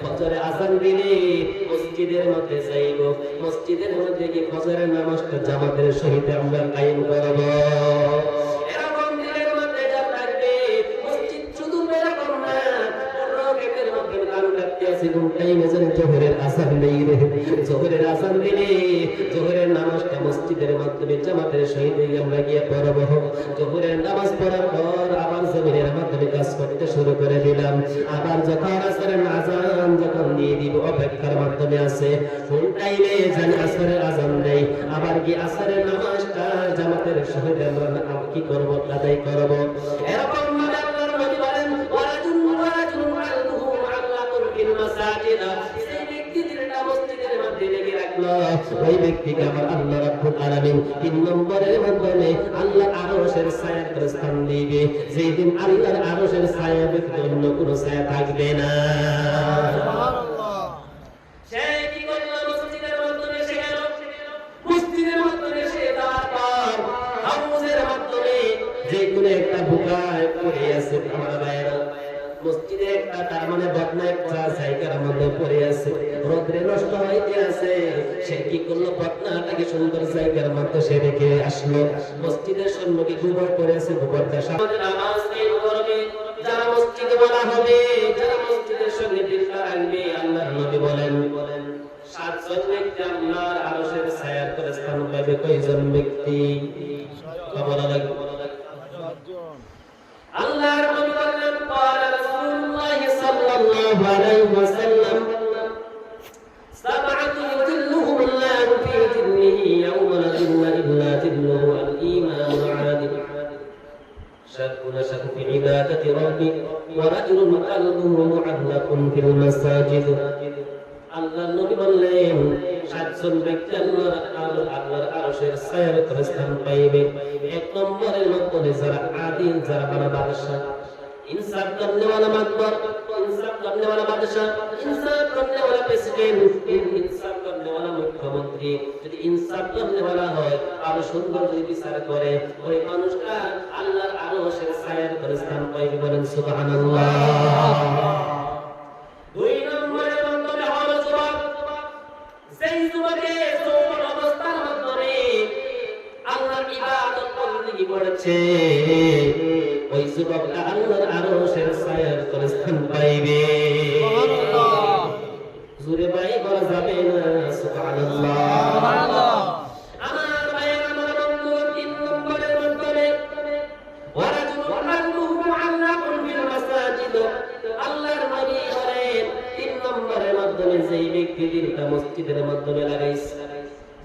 ফজরে আযান দিলে মসজিদের মধ্যে যাইব, মসজিদের মধ্যে গিয়ে ফজরের নামাজটা জামাতের সহিত আমরা কায়েম করব। এরকম দিনের মধ্যে যা থাকবে মসজিদ শুধু এরকম না, পুরো গেটের মধ্যে গান গাইতে আছে, কোন টাইমে যেন জোহরের আযান নেই রে। জোহরের আযান দিলে জোহরের নামাজটা মসজিদের মাধ্যমে জামাতের সহিত আমরা গিয়ে পড়ব। জোহরের নামাজ পড়ার পর আবার জমিনের মাধ্যমে কাজ করতে শুরু করে দিলাম। আবার যখন আসরের আযান যখন দিয়ে দিব অপেক্ষার মাধ্যমে আছে, কোন টাইমে জানি আসরের আযান নেই, আবার কি আসরের নামাজটা জামাতের সহিত আমরা কি করব, আদায় করব। এরকম ভাবে আল্লাহর নবী বলেন ওয়ারাজুন আলহু মুআল্লাকুন ফিল মাসাজিদ, সেই ব্যক্তি যেটা মসজিদের মধ্যে লেগে রাখলো ওই ব্যক্তিকে আমার আল্লাহ রাব্বুল আলামিন 3 নম্বরের মাধ্যমে আল্লাহর আরশের ছায়ার স্থান দিবে, যেদিন আল্লাহর আরশের ছায়া ব্যতীত অন্য কোনো ছায়া থাকবে না। সুবহানাল্লাহ। সে কি করলো? মসজিদের মাধ্যমে সে গেল, মসজিদের মাধ্যমে সে যাওয়ার পর হাউজের মাধ্যমে যে কোনো একটা বুকায় পড়ে আছে আমার ভাইরা, মসজিদে একটা তার মানে বদনা একটা জায়গার মধ্যে পড়ে আছে, রোদ্রে নষ্ট হইতে আছে। সে কি করলো? বদনাটাকে সুন্দর জায়গার মধ্যে সে রেখে আসলো। মসজিদের সম্মুখে গোবর পড়ে আছে, গোবরটা সামনে নামাজ কায়েম করবে। যারা মসজিদে বলা হবে, যারা মসজিদের সঙ্গে দিলটা রাখবে, আল্লাহর নবী বলেন 7 জন ব্যক্তি আল্লাহর আরশের ছায়ার তলে স্থান পাবে। কয়জন ব্যক্তি? বলা লাগবে। আল্লাহর নবী বলেন ক্বালা রাসূলুল্লাহ সাল্লাল্লাহু আলাইহি ওয়াসাল্লাম সাবআতুন ইযিল্লুহুমুল্লাহু ফি যিল্লিহি ইয়াওমা লা যিল্লা ইল্লা যিল্লুহু আল-ঈমানু আদিল শাকুন শাকু ফি ইবাদাতি রাব্বি ওয়া রাজুলুন কলবুহু মুআল্লাকুন ফিল মাসাজিদ। আল্লাহর নবী বললেন 7 জন ব্যক্তি আল্লাহর আরশের ছায়ার তলে স্থান পাইবে। 1 নম্বরের মধ্যে যারা আদিল, যারা বড় বাদশা, ইনসাফ করনে वाला মাতবার, ইনসাফ করনে वाला বাদশা, ইনসাফ করনে वाला প্রেসিডেন্ট, ইনসাফ করনে वाला মুখ্যমন্ত্রী যদি ইনসাফ করনে वाला হয় আর সুন্দর যদি বিচার করে, ওই মানুষটা আল্লাহর আরশের ছায়ার তলে স্থান পাইবে। বলেন সুবহানাল্লাহ। 2 নম্বরের মধ্যে হলো যুবক, সেই যুবকে যৌবন অবস্থার মধ্যে আল্লাহর ইবাদত বন্দেগী করেছে, ওই যুবকটা আল্লাহর আরশের ছায়ার তলে স্থান পাইবে। সুবহানাল্লাহ। জোরে ভাই বলা যাবে না সুবহানাল্লাহ। সুবহানাল্লাহ। আমার ভাইয়ের, আমার বন্ধু, 3 নম্বরের মধ্যে ওয়ারাজুলুন আলহু মুআল্লাকুন ফিল মাসাজিদ। আল্লাহর নবী বলেন 3 নম্বরের মাধ্যমে যেই ব্যক্তি দিলটা মসজিদের মাধ্যমে লাগাইছে,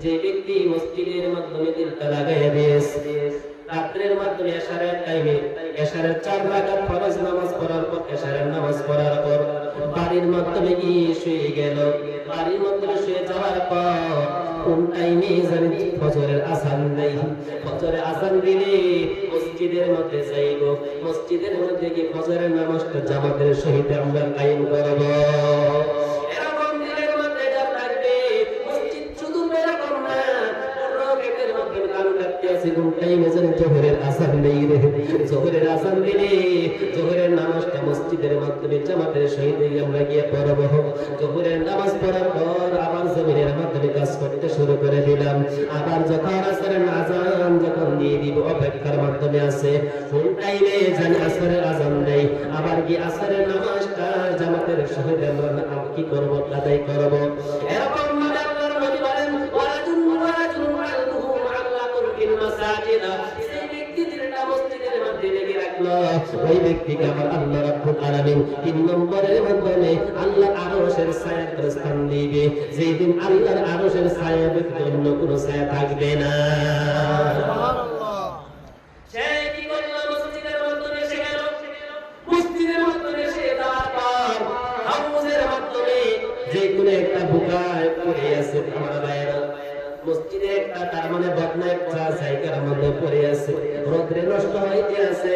যে ব্যক্তি মসজিদের মাধ্যমে দিলটা লাগাইয়া দিয়েছে, রাতের মাধ্যমে এশারের টাইমে এশারের 4 রাকাত ফরজ নামাজ পড়ার পর, এশারের নামাজ পড়ার পর বাড়ির মাধ্যমে গিয়ে শুয়ে গেল। বাড়ির মাধ্যমে শুয়ে যাওয়ার পর কোন টাইমে জানি ফজরের আযান নেই, ফজরের আযান দিলে মসজিদের মধ্যে যাইব, মসজিদের মধ্যে গিয়ে ফজরের নামাজটা জামাতের সহিত আমরা কায়েম করব। এরকম দিনের মধ্যে যা থাকবে মসজিদ শুধু এরকম না, পুরো গেটের মধ্যে গান গাইতে আছে, কোন টাইমে যেন জোহরের আযান নেই রে। জোহরের আযান দিলে জোহরের নামাজটা মসজিদের মাধ্যমে জামাতের সহিত আমরা গিয়ে পড়ব। জোহরের নামাজ পড়ার পর আবার জমিনের মাধ্যমে কাজ করতে শুরু করে দিলাম। আবার যখন আসরের আযান যখন দিয়ে দিব অপেক্ষার মাধ্যমে আছে, কোন টাইমে জানি আসরের আযান নেই, আবার কি আসরের নামাজটা জামাতের সহিত আমরা কি করব, আদায় করব। এরকম ভাবে আল্লাহর নবী বলেন ওয়ারাজুন আলহু মুআল্লাকুন ফিল মাসাজিদ, সেই ব্যক্তি যেটা মসজিদের মধ্যে লেগে রাখলো ওই ব্যক্তিকে আমার আল্লাহ রাব্বুল আলামিন 3 নম্বরের মাধ্যমে আল্লাহর আরশের ছায়ার তলে স্থান দিবে, যেদিন আল্লাহর আরশের ছায়া ব্যতীত অন্য কোনো ছায়া থাকবে না। সুবহানাল্লাহ। সে কি করলো? মসজিদের মাধ্যমে সে গেল, মসজিদের মাধ্যমে সে যাওয়ার পর হাউজের মাধ্যমে যে কোনো একটা বুকায় পড়ে আছে আমার ভাইরা, মসজিদে একটা তার মানে বদনা একটা জায়গার মধ্যে পড়ে আছে, রোদ্রে নষ্ট হইতে আছে।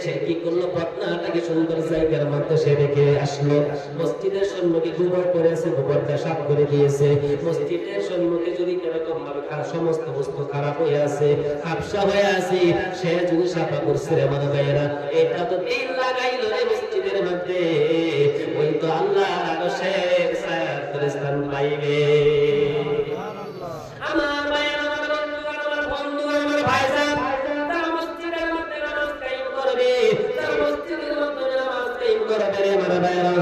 সে কি করলো? বদনাটাকে সুন্দর জায়গার মধ্যে সে রেখে আসলো। মসজিদের সম্মুখে গোবর পড়ে আছে, গোবরটা সাফ করে দিয়েছে। মসজিদের সম্মুখে যদি এরকম ভাবে সমস্ত বস্তু খারাপ হয়ে আছে, আবসা হয়ে আছে, সে যদি সাফা করছে রে আমার ভাইয়েরা, এটা তো দিল লাগাইলো রে মসজিদের মধ্যে, ওই তো আল্লাহ আরশের ছায়াতলে স্থান পাইবে। আমার ভাইয়ের, আমার বন্ধুগণ, আমার বন্ধুগণ, আমার ভাইজান, তারা মসজিদের মধ্যে নামাজ কায়েম করবে, তারা মসজিদের মধ্যে নামাজ কায়েম করবে রে আমার ভাইয়েরা।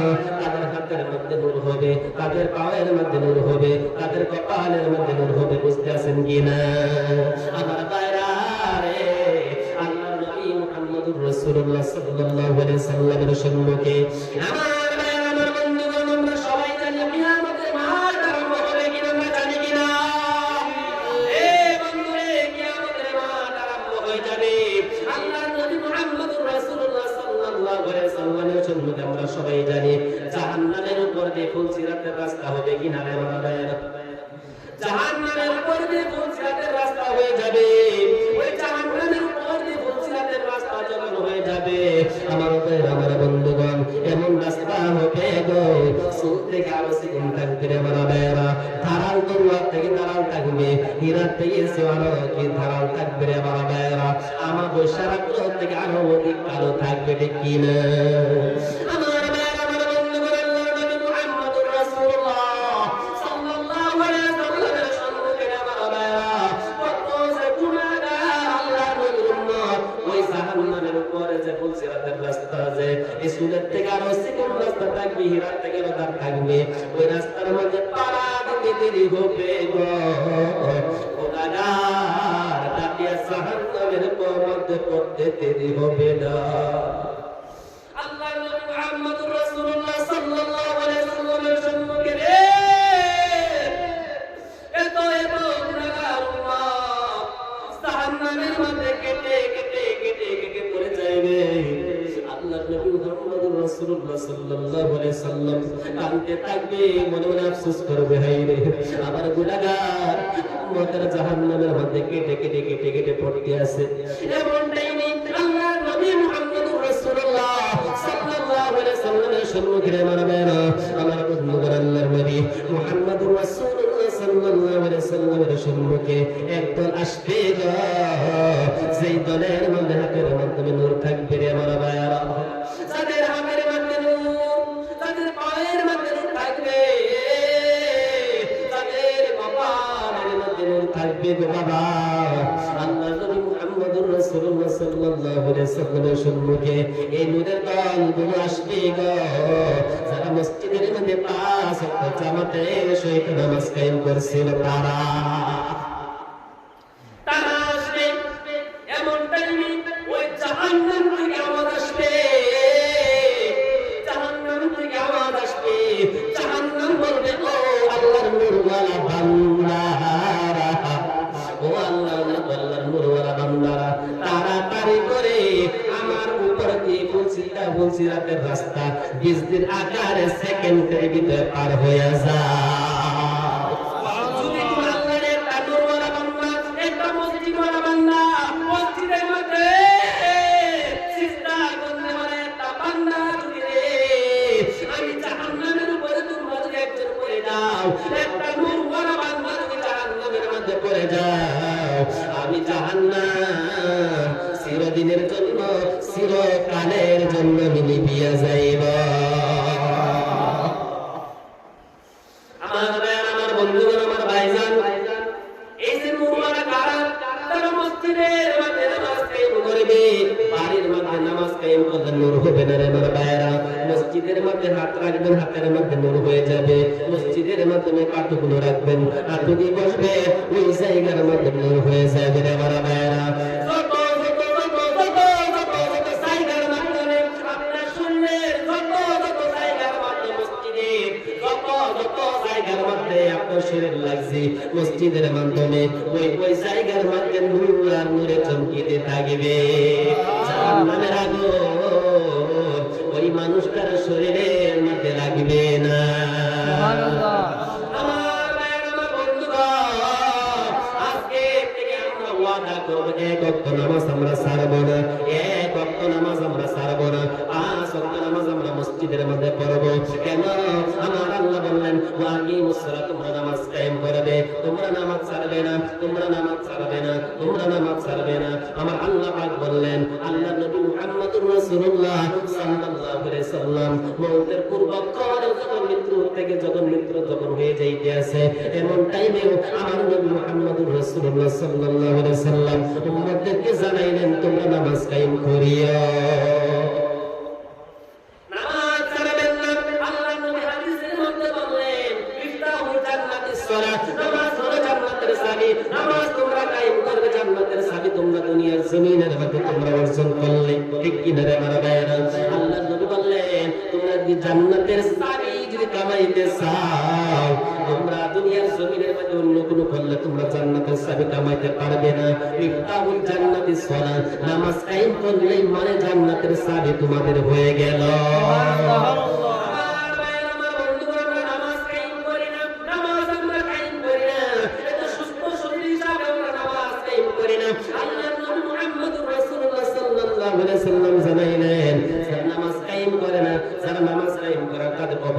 তাদের হাতের মধ্যে নূর হবে, তাদের পায়ের মধ্যে নূর হবে, তাদের কপালের মধ্যে নূর হবে। বুঝতে আছেন কিনা আমার ভাইরা রে? আল্লাহর নবী মুহাম্মদুর রাসূলুল্লাহ সাল্লাল্লাহু আলাইহি সাল্লামের সম্মুখে আমার ভাইরা, আমার বন্ধুগণ, আমরা সবাই জানি কিয়ামতের মাঠ আরম্ভ হবে কিনা, আমরা জানি কিনা? কিয়ামতের মাঠ আরম্ভ হয়ে যাবে। আল্লাহর নবী মুহাম্মদুর রাসূলুল্লাহ সাল্লাল্লাহু আলাইহি সাল্লামের সম্মুখে আমরা সবাই জানি জাহান্নামের উপর দিয়ে ফুলসিরাতের রাস্তা হবে কিনা রে আমার ভাইরা? জাহান্নামের উপর দিয়ে ফুলসিরাতের রাস্তা হয়ে যাবে। ওই জাহান্নামের উপর দিয়ে ফুলসিরাতের রাস্তা যখন হয়ে যাবে আমার ভাইরা, আমার বন্ধুগণ, এমন রাস্তা হবে গো, সুর থেকে আরো সেকেন্ড থাকবে রে আমার ভাইরা। ধারাল তলোয়ার থেকে ধারাল থাকবে, হীরার থেকে আরো কি ধারাল থাকবে রে আমার ভাইরা। আমার বৈশাখ থেকে আরো অধিক কালো থাকবে, ঠিক কিনা? আমার ভাইরা, আমার বন্ধুগণ, আল্লাহর নবী মুহাম্মদুর রাসূলুল্লাহ সাল্লাল্লাহু আলাইহি সাল্লামের সম্মুখে আমার ভাইরা কত যে গুনাহগার আল্লাহর নবীর উম্মত, ওই জাহান্নামের উপরে যে ফুলসিরাতের রাস্তা, যে ইসুলের থেকে আরো সেকেন্ড রাস্তা থাকবে, হীরার থেকে আরো ধার থাকবে, ওই রাস্তার মধ্যে পাড়া দিতে দেরি হবে গো গুনাহগার, তাকে জাহান্নামের মধ্যে পড়তে দেরি হবে না। আল্লাহর নবী মুহাম্মদুর রাসূলুল্লাহ সাল্লাল্লাহু আলাইহি সাল্লামের সম্মুখে রে এত এত গুনাহগার উম্মত জাহান্নামের মধ্যে কেটে কেটে কেটে কেটে পড়ে যাবে। আল্লাহর নবী মুহাম্মদুর রাসূলুল্লাহ সাল্লাল্লাহু আলাইহি সাল্লাম কাঁদতে থাকবে, মনে মনে আফসোস করবে, হায় রে আমার গুনাহগার উম্মতের জাহান্নামের মধ্যে কেটে কেটে কেটে কেটে পড়তে আছে। এমন টাইমে আল্লাহর নবী মুহাম্মদুর রাসূলুল্লাহ সাল্লাল্লাহু আলাইহি সাল্লামের সম্মুখে আমার ভাইরা, আমার বন্ধুগণ, আল্লাহর নবী মুহাম্মদুর রাসূলুল্লাহ সাল্লাল্লাহু আলাইহি সাল্লামের সম্মুখে একদল আসবে গো, যেই দলের মধ্যে হাতের মাধ্যমে নূর থাকবে রে আমার ভাইরা। যাদের হাতের মধ্যে নূর, তাদের পায়ের মধ্যে নূর থাকবে, তাদের কপালের মধ্যে নূর থাকবে গো বাবা। আল্লাহর নবী মুহাম্মদুর রাসূলুল্লাহ সাল্লাল্লাহু আলাইহি সাল্লামের সম্মুখে এই নূরের দলগুলো আসবে গো, যারা মসজিদের মধ্যে 5 ওয়াক্ত জামাতের সহিত নামাজ কায়েম করছিল তারা আসবে। এমন টাইমে ওই জাহান্নাম থেকে আওয়াজ আসবে, জাহান্নাম থেকে আওয়াজ আসবে, জাহান্নাম বলবে ও আল্লাহর নূরওয়ালা বান্দারা, ও আল্লাহর নূরওয়ালা বান্দারা, তাড়াতাড়ি করে আমার উপর দিয়ে ফুলসিরাতের রাস্তা 20 দিন আকারে সেকেন্ডের ভিতরে পার হয়ে যায়। যদি তোমার আল্লাহর একটা নূরওয়ালা বান্দা, একটা মসজিদওয়ালা বান্দা মসজিদের মধ্যে সিজদা করতে পারে একটা বান্দা, যদি রে আমি জাহান্নামের উপরে তোমরা যদি একজন পড়ে যাও, একটা নূরওয়ালা বান্দা যদি জাহান্নামের মধ্যে পড়ে যাও, আমি জাহান্নাম চিরদিনের জন্য চিরকালের জন্য নিভিয়া যাইব। আমার ভাই, আমার বন্ধুগণ, আমার ভাইজান, এই যে নূরওয়ালা কারা, তারা মসজিদের মধ্যে নামাজ কায়েম করবে, বাড়ির মধ্যে নামাজ কায়েম করলে নূর হবে না রে আমার ভাইরা। মসজিদের মধ্যে হাত রাখবেন, হাতের মধ্যে নূর হয়ে যাবে। মসজিদের মাধ্যমে পাটুগুলো রাখবেন, হাতু দিয়ে বসবে, ওই জায়গার মধ্যে নূর হয়ে যাবে রে আমার ভাইরা। মসজিদের মাধ্যমে ওই জায়গার মধ্যে নূর আর নূরে চমকিতে থাকবে। জাহান্নামের আগুন ওই মানুষটার শরীরের মধ্যে লাগবে না। আমার ভাইয়ের, আমার বন্ধুগণ, আজকে থেকে আমরা ওয়াদা করব, এক ওয়াক্ত নামাজ আমরা ছাড়বো না, এক ওয়াক্ত নামাজ আমরা ছাড়বো না, 5 ওয়াক্ত নামাজ আমরা মসজিদের মধ্যে পড়বো। কেন? আমার আল্লাহ বললেন ওয়াকিমুস সালাত, তোমরা নামাজ কায়েম করবে, তোমরা নামাজ ছাড়বে না, তোমরা নামাজ ছাড়বে না, তোমরা নামাজ ছাড়বে না। আমার আল্লাহ পাক বললেন, আল্লাহর নবী মুহাম্মদুর রাসূলুল্লাহ সাল্লাল্লাহু আলাইহি সাল্লাম মওতের পূর্বক্ষণে যখন মৃত্যু থেকে যখন মৃত্যু যখন হয়ে যাইতে আছে, এমন টাইমেও আমার নবী মুহাম্মদুর রাসূলুল্লাহ সাল্লাল্লাহু আলাইহি ওয়াসাল্লাম উম্মতদেরকে জানাইলেন তোমরা নামাজ কায়েম করিও। নামাজ ছাড়বেন না। আল্লাহ নবী হাদিসের মধ্যে বললেন ইফতাহুল জান্নাতিস সালাত, নামাজ হলো জান্নাতের চাবি। নামাজ তোমরা কায়েম করবে, জান্নাতের চাবি তোমরা দুনিয়ার জমিনের মধ্যে তোমরা অর্জন করলে। ঠিক কি না রে আমার ভাইরা? আল্লাহ নবী বললেন তোমরা যদি জান্নাতের চাবি যদি কামাইতে চাও, তোমরা দুনিয়ার জমিনের মধ্যে অন্য কোনো করলে তোমরা জান্নাতের চাবি কামাইতে পারবে না। ইফতাহুল জান্নাতিস সালাত, নামাজ কায়েম করলেই মানে জান্নাতের চাবি তোমাদের হয়ে গেল।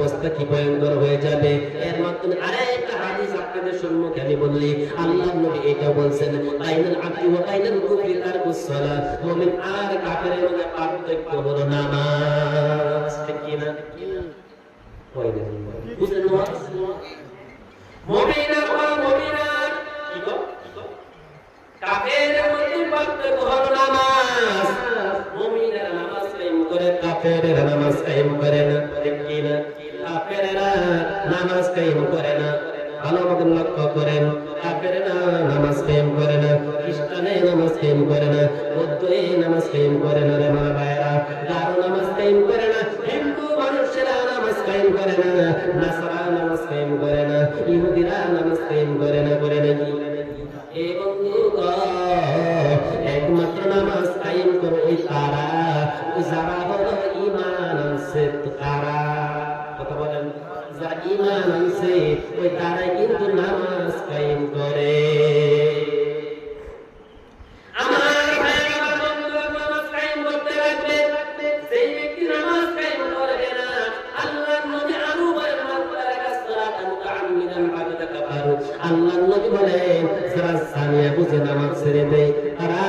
অবস্থা কি ভয়ঙ্কর হয়ে যাবে। এর মাধ্যমে আরেকটা হাদিস আপনাদের সম্মুখে আমি বললি, আল্লাহ নবী এটা বলছেন বাইনাল আবদি ওয়া বাইনাল কুফরি তারকুস সালাত, মুমিন আর কাফেরের মধ্যে পার্থক্য হলো নামাজ। ঠিক কি না? বুঝলেন না? মুমিন আর মুমিনাত কি গো? কাফেরের মধ্যে পার্থক্য হলো নামাজ। মুমিনরা নামাজ কায়েম করে, কাফেররা নামাজ কায়েম করে না। ঠিক কি না? কাফেররা নামাজ কায়েম করে না। ভালো মতো লক্ষ্য করেন, কাফেররা নামাজ কায়েম করে না, খ্রিস্টানে নামাজ কায়েম করে না, বৌদ্ধে নামাজ কায়েম করে না রে আমার ভাইরা, কারো নামাজ কায়েম করে না, হিন্দু মানুষেরা নামাজ কায়েম করে না, নাসারা নামাজ কায়েম করে না, ইহুদিরা নামাজ কায়েম করে না। করে নাকি? এ বন্ধুগণ, একমাত্র নামাজ কায়েম করে ওই তারা যারা হলো ঈমান আনছে। তারা কথা বলেন, যারা ঈমান আনছে ওই তারাই কিন্তু নামাজ কায়েম করে। আমার ভাইরা বন্ধুরা, নামাজ কায়েম করতে লাগবে। সেই ব্যক্তি নামাজ কায়েম করবে না, আল্লাহর নবী আরো বলেন মান তারাকা সালাতান মুতাআম্মিদান ফাকাদ কাফারু। আল্লাহর নবী বলেন যারা জানিয়া বুঝে নামাজ ছেড়ে দেয় তারা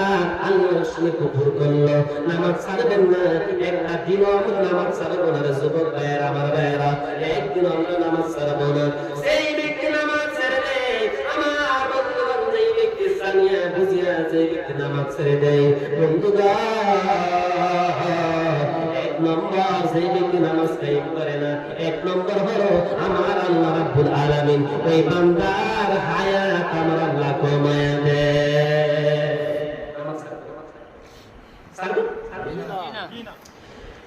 আল্লাহর সঙ্গে কুফর করলো। নামাজ ছাড়বেন না, একটা দিনও আমরা নামাজ ছাড়বো না রে যুবক ভাইয়েরা, আমার ভাইয়েরা, একদিন আমরা নামাজ ছাড়বো না। সেই ব্যক্তি নামাজ ছেড়ে দেয়, আমার বন্ধুগণ, যেই ব্যক্তি জানিয়া বুঝিয়া যে ব্যক্তি নামাজ ছেড়ে দেয়, বন্ধুগণ, এক নম্বর যেই ব্যক্তি নামাজ কায়েম করে না, এক নম্বর হলো আমার আল্লাহ রাব্বুল আলামিন ওই বান্দার হায়াত আমার আল্লাহ কমায়া দেয়।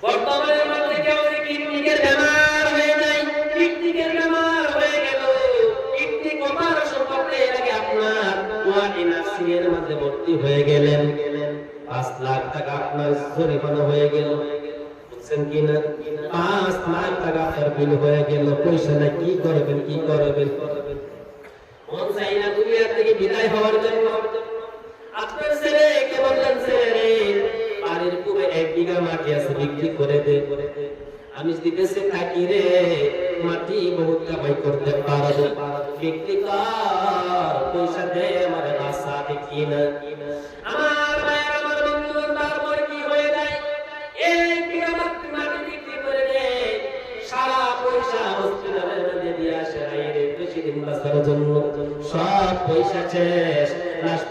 বর্তমানে মধ্যে কেউ কিডনির বেমার হয়ে যায়, কিডনির বেমার হয়ে গেল, কিডনি অপারেশন করতে লাগে আপনার ওয়ার্ড নার্সিংয়ের মধ্যে ভর্তি হয়ে গেলেন, 5 লাখ টাকা আপনার জরিমানা হয়ে গেল। বুঝছেন কি না? 5 লাখ টাকা আপনার বিল হয়ে গেল। পয়সা না, কি করবেন? কি করবেন? মন চাই না দুনিয়া থেকে বিদায় হওয়ার জন্য। আপনার ছেলে কে বললেন, ছেলে বাড়ির পূর্বে 1 বিঘা মাটি আছে, বিক্রি করে দে। আমি দিতেছে থাকি রে, মাটি বহুত কামাই করতে পারবো, বিক্রি কর, পয়সা দে আমার আশা দেখি না। আমার ভাইয়ের, আমার বন্ধু, তারপর কি হয়ে যায়? 1 বিঘা মাটি বিক্রি করে দে, সারা পয়সা হসপিটালের মধ্যে দিয়ে আসে, আইরে বেশিদিন বাঁচার জন্য সব পয়সা শেষ। লাশ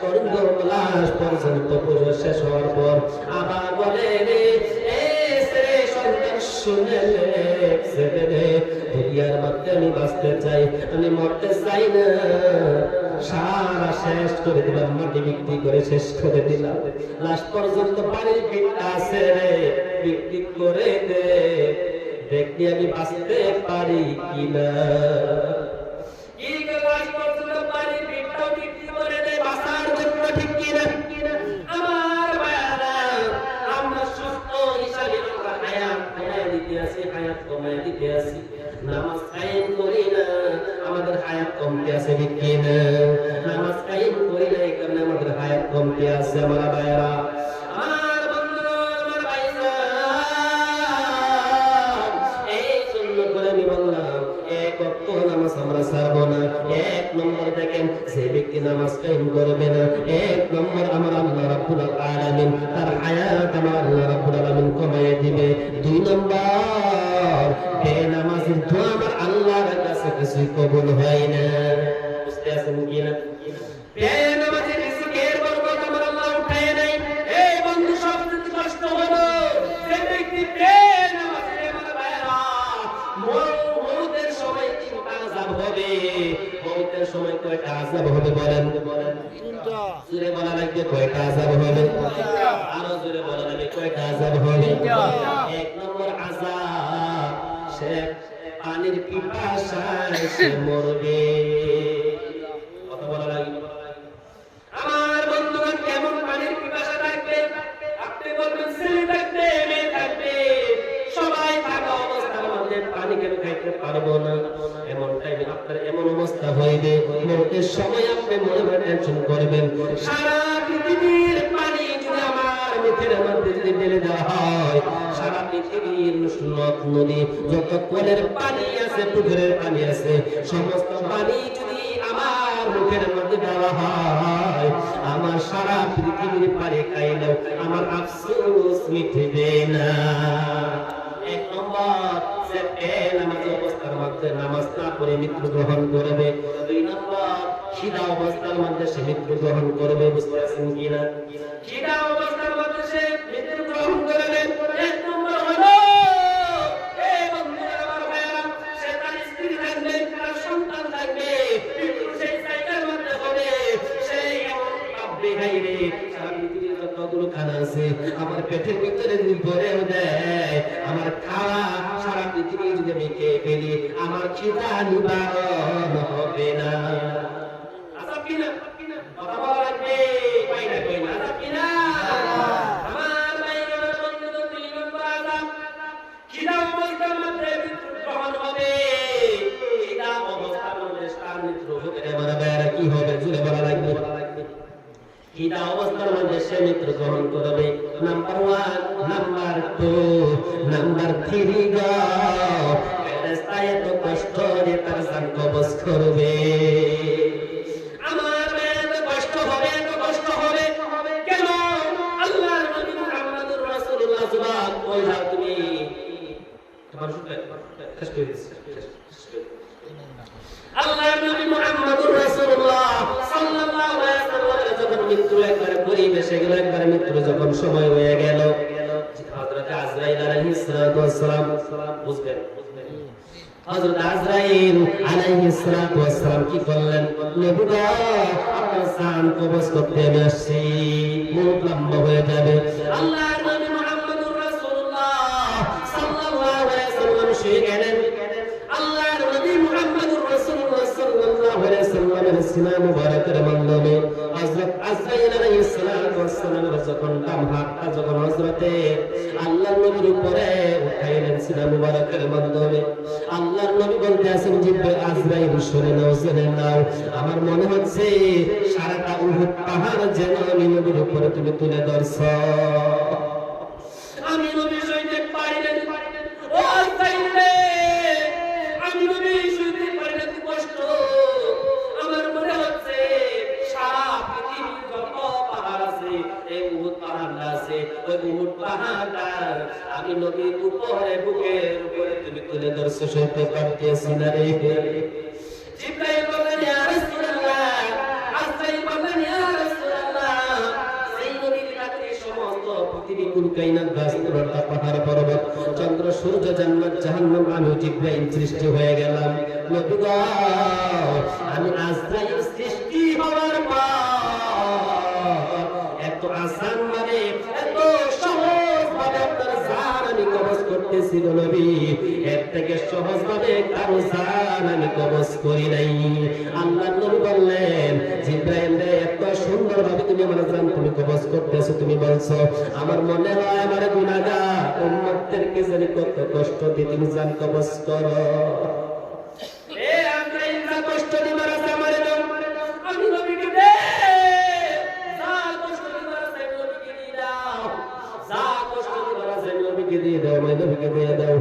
পর্যন্ত পুজো শেষ হওয়ার পর আবার বলে রে, সন্তান শুনে রে, দুনিয়ার মধ্যে আমি বাঁচতে চাই, আমি মরতে চাই না। সারা শেষ করে দিলাম, মাটি বিক্রি করে শেষ করে দিলাম, লাশ পর্যন্ত বাড়ির ভিড়টা আছে রে, বিক্রি করে দে, দেখি আমি বাঁচতে পারি কিনা। নামাজ কায়েম করি না, আমাদের হায়াত কমতে আছে। কি না? নামাজ কায়েম করি না, এই কারণে আমাদের হায়াত কমতে আছে। আমার ভাইরা, আমার বন্ধু, আমার ভাইরা, এই জন্য করে আমি বললাম 1 ওয়াক্ত নামাজ আমরা ছাড়বো না। 1 নম্বর দেখেন, যে ব্যক্তি নামাজ কায়েম করবে না, 1 নম্বর আমার আল্লাহ রাব্বুল আলামিন তার হায়াত আমার আল্লাহ রাব্বুল আলামিন কমায় দিবে। 2 নম্বর, বেনামাজির দোয়া আমার আল্লাহ কাছে কিছুই কবুল হয় না। বুঝতে আছেন কিনা? নামাজের রিজিকের বরকত আমার আল্লাহ উঠায় নাই। এই বন্ধু সবচেয়ে কষ্ট হলো যে ব্যক্তি নামাজে আমার ভাইরা মওতের সময় তিনটা আযাব হবে। মওতের সময় কয়টা আযাব হবে বলেন? তিনটা। জোরে বলা লাগবে কয়টা আযাব হবে? আরো জোরে বলা লাগবে কয়টা আযাব হবে? এক নম্বর আযাব, সে পানির পিপাসায় সে মরবে। কথা বলা লাগবে। আমার বন্ধুগণ, কেমন পানির পিপাসা থাকবে? আপনি বলবেন ছেলে থাকবে, মেয়ে থাকবে, সবাই থাকা অবস্থার মধ্যে পানি কেন খাইতে পারবো না? এমন টাইমে আপনার এমন অবস্থা হইবে, মরতের সময় আপনি মনে মনে টেনশন করবেন, সারা পৃথিবীর পানি যদি আমার মুখের মধ্যে যদি ঢেলে দেওয়া হয়, সারা পৃথিবীর নদ নদী যত কলের পানি আছে, পুকুরের পানি আছে, সমস্ত পানি যদি আমার মুখের মধ্যে দেওয়া হয়, আমার সারা পৃথিবীর পানি খাইলেও আমার আফসোস মিটবে না। এক নম্বর, সে নামাজ অবস্থার মধ্যে নামাজ না পড়ে মৃত্যু গ্রহণ করবে। দুই নম্বর, খিদা অবস্থার মধ্যে সে মৃত্যু গ্রহণ করবে। বুঝতে পারছেন কিনা? খিদা অবস্থার মধ্যে সে মৃত্যু গ্রহণ করবে। এক নম্বর হলো এই বন্ধুরা আমার ভাইরা, সে তার স্ত্রী থাকবে, তার সন্তান থাকবে, মৃত্যু সেই জায়গার মধ্যে হবে। সেই এমন ভাববে, হাই রে, সারা পৃথিবীর যতগুলো খানা আছে আমার পেটের ভিতরে যদি ভরেও দেয়, আমার খাওয়া সারা পৃথিবী যদি আমি খেয়ে ফেলি, আমার খিদা নিবারণ হবে না। আচ্ছা কিনা? কথা বলা লাগবে, পাই না কই না? আচ্ছা কিনা? আমার ভাইরা বন্ধু, দুই নম্বর আযাব, খিদা অবস্থার মধ্যে মৃত্যু গ্রহণ হবে। খিদা অবস্থার মধ্যে তার মৃত্যু হবে। আমার ভাইরা কি হবে? জুড়ে বলা লাগবে। খিদা অবস্থার মধ্যে সে মৃত্যু গ্রহণ করবে। নাম্বার 1, নাম্বার 2, নাম্বার 3 গো, ফেরেশতা এত কষ্ট দিয়ে তার জান কবজ করবে। আমার এত কষ্ট হবে, এত কষ্ট হবে কেন? আল্লাহর নবী মুহাম্মদুর রাসূলুল্লাহ সাল্লাল্লাহু আলাইহি ওয়াসাল্লাম, তুমি তোমার শুনতে শেষ করে দিচ্ছি। আল্লাহর নবী মুহাম্মদুর রাসূলুল্লাহ সাল্লাল্লাহু আলাইহি ওয়াসাল্লাম যখন মৃত্যু একবারে পরিবেশে গেল, একবারে মৃত্যুর যখন সময় হয়ে গেল, হযরত আজরাইল আলাইহিস সালাতু ওয়াস সালাম, বুঝবেন, হযরত আজরাইল আলাইহিস সালাতু ওয়াস সালাম কি করলেন? নবী গো, আপনার জান কবজ করতে আমি আসছি, মত লম্বা হয়ে যাবে। আল্লাহর নবী মুহাম্মদুর রাসূলুল্লাহ সাল্লাল্লাহু আলাইহি ওয়াসাল্লাম শুয়ে গেলেন। আল্লাহর নবী মুহাম্মদুর রাসূলুল্লাহ সাল্লাল্লাহু আলাইহি ওয়াসাল্লামের সিনা মুবারকের মাধ্যমে হযরত আজরাইল আলাইহিস সালাতু ওয়াস সালাম যখন ডান হাতটা যখন হযরতে আল্লাহর নবীর উপরে উঠাইলেন সিনা মুবারকের মাধ্যমে, আল্লাহর নবী বলতে আছেন, জিব্রাইল, আজরাইল শুনে নাও, জেনে নাও, আমার মনে হচ্ছে সারাটা উহুদ পাহাড় যেন আমি নবীর উপরে তুমি তুলে ধরছো। আমি নবী সইতে পারি না। ও আজরাইল রে, আমি নবী সইতে পারি না কষ্ট। আমার মনে হচ্ছে সারা পৃথিবীর যত পাহাড় আছে, এই উহুদ পাহাড়টা আছে, ওই উহুদ পাহাড়টা আমি নবীর উপরে, বুকের উপরে তুমি তুলে ধরছো, সইতে পারতেছি না রে। জিবরাইল বললেন, ইয়া রাসূলুল্লাহ। আজরাইল বললেন, ইয়া রাসূলুল্লাহ, সেই নবীর কাছে সমস্ত পৃথিবী কুল কায়নাত গাছপালা পাহাড় পর্বত চন্দ্র সূর্য জান্নাত জাহান্নাম আমি জিবরাইল সৃষ্টি হয়ে গেলাম। নবী গো, আমি আজরাইল সৃষ্টি হওয়ার পর এত আসান ভাবে, এত সহজ ভাবে আপনার জান আমি কবজ করতেছি গো নবী, এর থেকে সহজ ভাবে কারো জান আমি কবজ করি নাই। আল্লাহর নবী বললেন, জিবরাইল রে, এত সুন্দর ভাবে তুমি আমার জান তুমি কবজ করতেছো, তুমি বলছো আমার মনে হয় আমার গুনাহগার উম্মতদেরকে জানি কত কষ্ট দিয়ে তুমি জান কবজ করো। এ আজরাইল, যা কষ্ট দিবার আছে আমারে দাও, আমি নবীকে দে, যা কষ্ট দিবার আছে নবীকে দিয়ে দাও, যা কষ্ট দিবার আছে নবীকে দিয়ে দাও, আমি নবীকে দিয়ে দাও,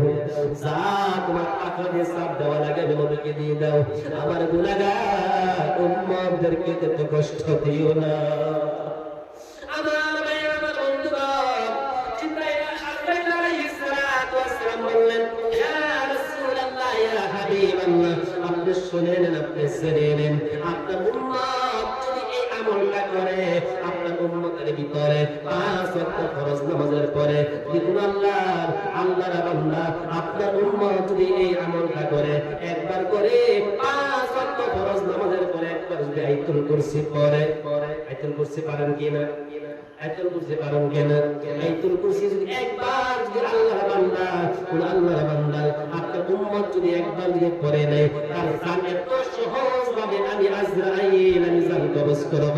যা তোমার টাকা দিয়ে সাপ দেওয়া লাগে আমি নবীকে দিয়ে দাও, আমার গুনাহগার উম্মতদেরকে এত কষ্ট দিও না। আমার ভাইরা, আমার বন্ধুগণ, জিবরাইল আলাইহিস সালাতু ওয়াস সালাম বললেন, ইয়া রাসূলুল্লাহ, ইয়া হাবিব আল্লাহ, আপনি শুনে নেন, আপনি জেনে নেন, আপনার উম্মত যদি এই আমলটা করে, আপনার উম্মতের ভিতরে 5 ওয়াক্ত ফরজ নামাজের পরে দেখুন আল্লাহর বান্দা, আপনার উম্মত যদি এই আমলটা করে, একবার করে 5 ওয়াক্ত ফরজ নামাজের পরে একবার যদি আয়াতুল কুরসি পড়ে, আয়াতুল কুরসি পারেন কিনা? আয়াতুল কুরসি পারেন কিনা? আয়াতুল কুরসি যদি একবার যদি আল্লাহর বান্দা, আল্লাহর বান্দা আপনার উম্মত যদি একবার যদি পড়ে নেয়, তার জান এত সহজ ভাবে আমি আজরাইল আমি জান কবজ করব।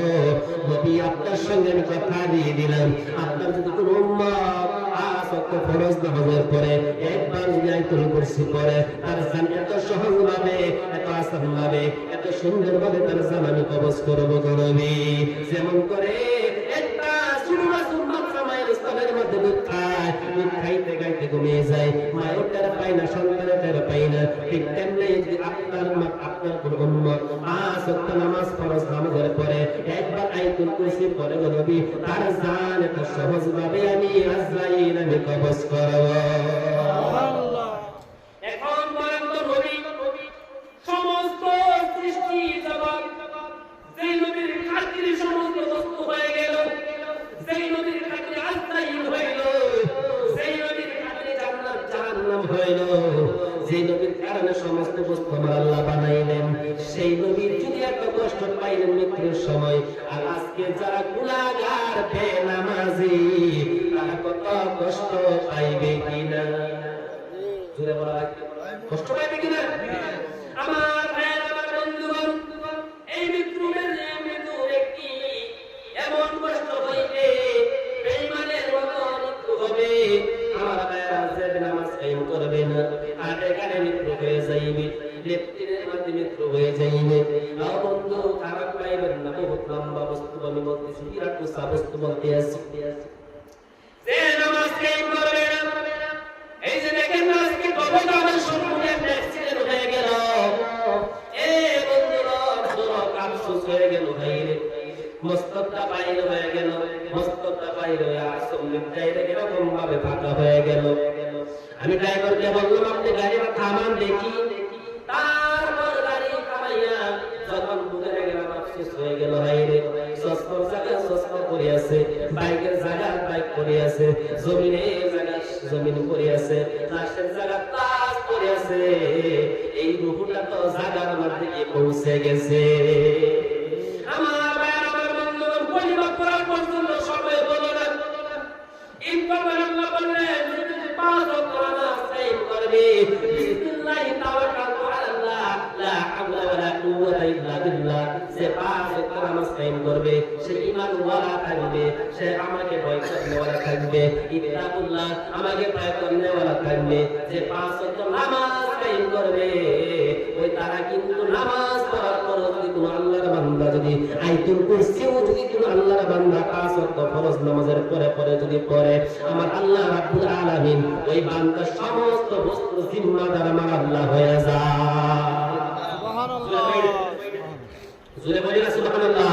নবী আপনার সঙ্গে আমি কথা দিয়ে দিলাম, আপনার যদি কোনো উম্মত 5 ওয়াক্ত ফরজ নামাজের পরে একবার যদি আয়াতুল কুরসি পড়ে, তার জান এত সহজ ভাবে, এত আসান ভাবে, এত সুন্দর ভাবে তার জান আমি কবজ করব। নবী যেমন করে একটা সুন্নাহ সামাইল ইসলামের মধ্যে দুধ খায়, দুধ খাইতে খাইতে ঘুমিয়ে যায়, মায়ের টের পায় না, সন্তানের টের পায় না, ঠিক তেমনি যদি আপনার কোনো উম্মত 5 ওয়াক্ত নামাজ ফরজ নামাজের পরে একবার আয়াতুল কুরসি পড়ে নবী, তার জান এত সহজ ভাবে আমি আজরাইল আমি কবজ করব। এখন বলেন তো নবী সমস্ত সৃষ্টি জগৎ যেই নবীর খাতিরে সমস্ত বস্তু হয়ে গেল, যেই নবীর খাতিরে আজরাইল হইল, যেই নবীর খাতিরে জান্নাত জাহান্নাম হইল, যেই নবীর কারণে সমস্ত বস্তু আমার আল্লাহ বানাইলেন, সেই নবীর যদি এত কষ্ট পাইলেন মৃত্যুর সময়, আর আজকে যারা গুনাহগার বেনামাজি তারা কত কষ্ট পাইবে কিনা? জোরে বলা, কষ্ট পাইবে কিনা? আমার ভাইয়ের, আমার বন্ধুগণ, এই মৃত্যু ব্যক্তি এমন কষ্ট হইবে, বেঈমানের মতো মৃত্যু হবে। আমার ভাইয়েরা যে নামাজ কায়েম করবে না, আর এখানে মৃত্যু হয়ে যাইবে, লেফটিনের মধ্যে মৃত্যু হয়ে যাইবে। বন্ধু খারাপ পাইবেন না, বহুত লম্বা বস্তু আমি বলতেছি, বিরাট উঁচা বস্তু বলতে আছি। যে নামাজ কায়েম করবে না, এই যে দেখেন না আজকে কবরস্থানের সম্মুখে একটা অ্যাক্সিডেন্ট হয়ে গেল, এ বন্ধুগণ বড় আফসোস হয়ে গেল, ভাইরে মস্তকটা বাইরে হয়ে গেল, মস্তকটা বাইরে হয়ে আসল গাড়িটা এরকম ভাবে ফাঁকা হয়ে গেল। আমি ড্রাইভারকে বললাম আপনি গাড়িটা থামান দেখি, তারপর গাড়ি থামাইয়া যখন বুঝে গেলাম আফসোস হয়ে গেল, ভাইরে সস্কর জায়গা সস্কর করে আছে, বাইকের জায়গা বাইক করে আছে, জমিনের জায়গা জমিন করে আছে, লাশের জায়গা তাস করে আছে, এই রূহটা তো জায়গার মধ্যে গিয়ে পৌঁছে গেছে। আমার ভাই, আমার বন্ধুগণ, পরিবার করার পর্যন্ত সময় হলো না। ইনকামের আল্লাহ বললেন যদি 5 ওয়াক্ত নামাজ কায়েম করবে, বিসমিল্লাহি তাওয়াক্কালতু আলাল্লাহ, লা হাওলা ওয়ালা কুওয়াতা ইল্লা বিল্লাহ, সে 5 ওয়াক্ত নামাজ কায়েম করবে, সে ঈমান ওয়ালা থাকবে, সে আমাকে ভয় করনেওয়ালা থাকবে, ইত্তাকুল্লাহ আমাকে ভয় করনেওয়ালা থাকবে। যে 5 ওয়াক্ত নামাজ কায়েম করবে, ওই তারা কিন্তু নামাজ পড়ার পর যদি কোনো আল্লাহর বান্দা যদি আয়াতুল কুরসিও যদি কোনো আল্লাহর বান্দা 5 ওয়াক্ত ফরজ নামাজের পরে পরে যদি পড়ে, আমার আল্লাহ রাব্বুল আলামিন ওই বান্দার সমস্ত বস্তুর জিম্মাদার আমার আল্লাহ হয়ে যায়। সুবহানাল্লাহ, জোরে বলি না সুবহানাল্লাহ।